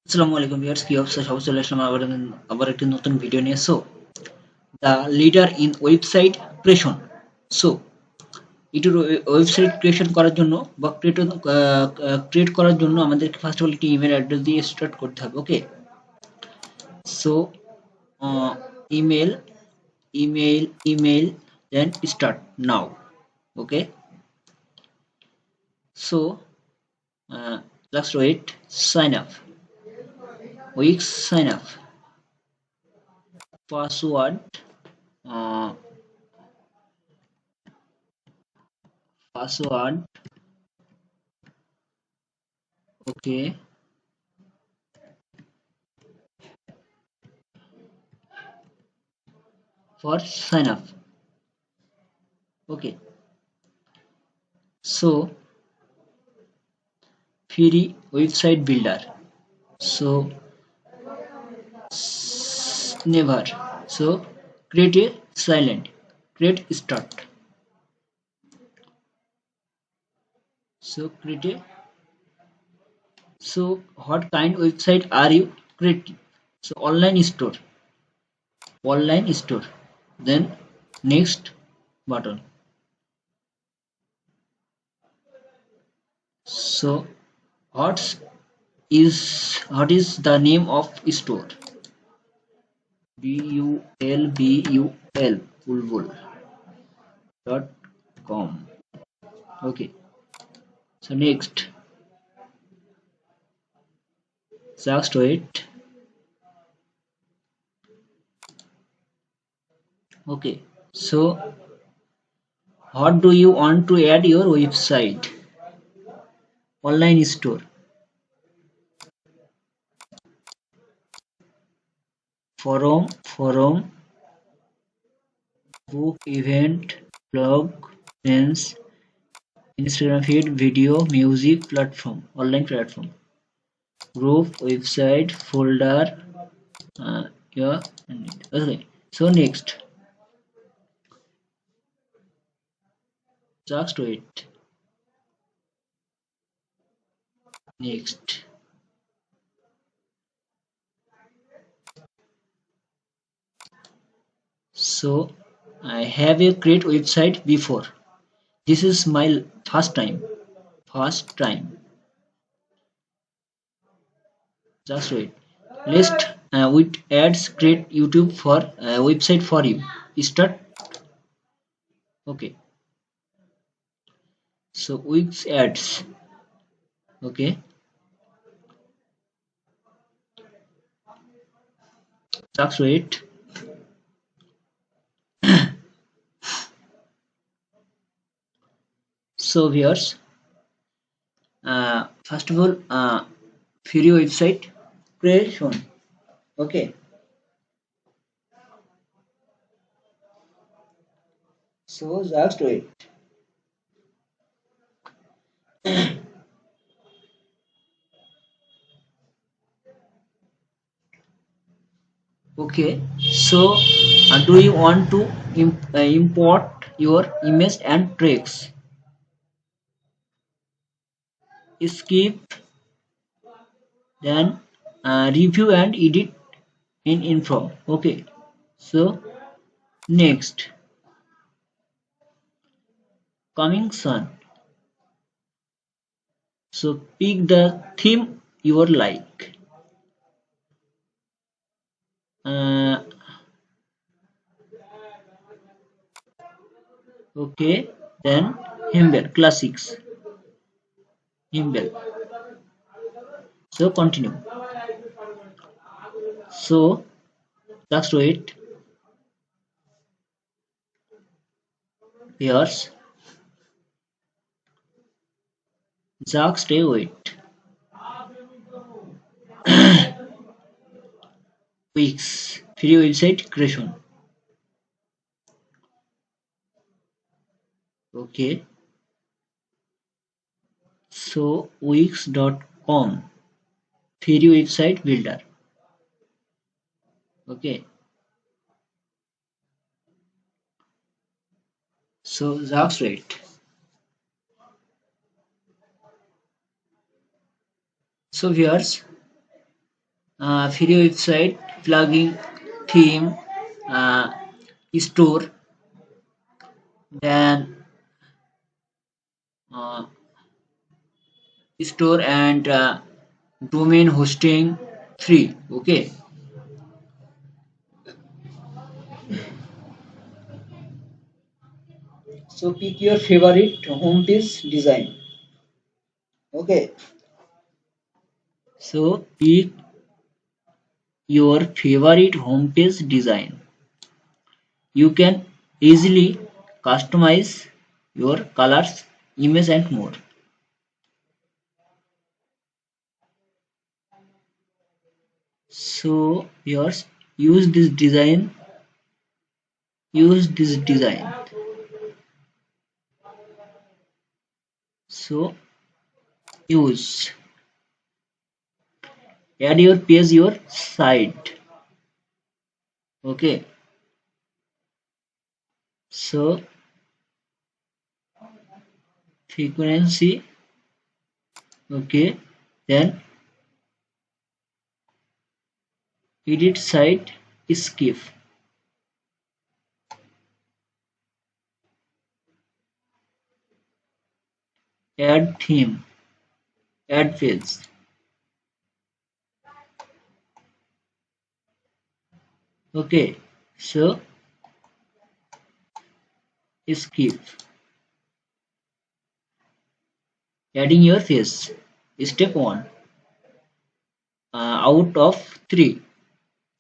আসসালামু আলাইকুম ভিউয়ার্স, কি অবস্থা? সবাই চলে আসলাম আবার একটি নতুন ভিডিও নিয়ে। The leader in website creation. So এটির ওয়েবসাইট ক্রিয়েশন করার জন্য বা ক্রিয়েট করার জন্য আমাদেরকে ফার্স্ট অফ অল একটি ইমেল অ্যাড্রেস দিয়ে স্টার্ট করতে হবে। Okay, so email email then start now. Okay, so just wait, sign up, Wix sign up, password, uh, password. Okay, for sign up. Okay, so free website builder. So never. So create a silent. Create start. So create a. So what kind website are you creating? So online store. Online store. Then next button. So what is the name of store? bulbul bulbul dot com. Okay, so next, just wait. Okay, so what do you want to add your website? Online store, forum, book, event, blog, friends, Instagram feed, video, music, platform, online platform, group, website, folder. Yeah, okay. So next, just wait. Next, so I have a great website before. This is my first time. First time. Just wait. List with ads. Create YouTube for website for you. Start. Okay. So with ads. Okay. Just wait. So viewers, first of all, free website creation. Okay. So just wait. Okay. So do you want to import your image and tracks? Skip, then review and edit in info. Okay, so next, coming soon. So pick the theme you like. uh, okay, then Himbel classics. Himbel. So continue. So just wait. Here's just stay wait. Weeks free website creation. Okay, so wix.com free website builder. Okay, so just wait. So viewers, free website, plugin, theme, uh, store, then uh, store and domain hosting free. Okay, so pick your favorite homepage design. Okay, so pick your favorite homepage design. You can easily customize your colors, image and more. So yours use this design. So use add your page your site. Okay, so frequency. Okay, then edit site, skip, add theme, add page. Okay, so skip, adding your face. Step 1, out of 3,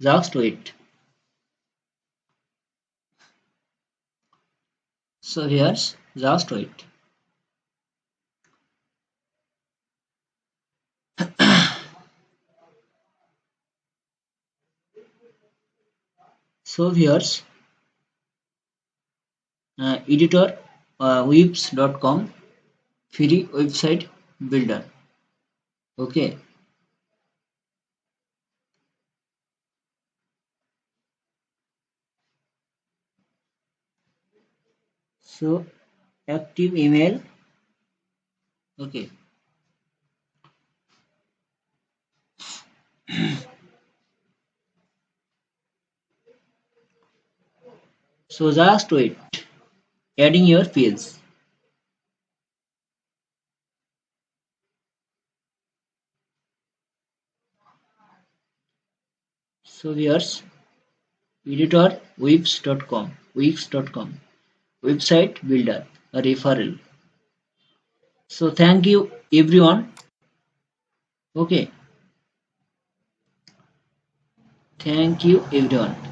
just wait. So here's just wait. So here's editor webs.com free website builder. Okay, so active email. Okay, so just wait, adding your page. So here's editor wix.com website builder, a referral. So thank you everyone. Okay, thank you everyone.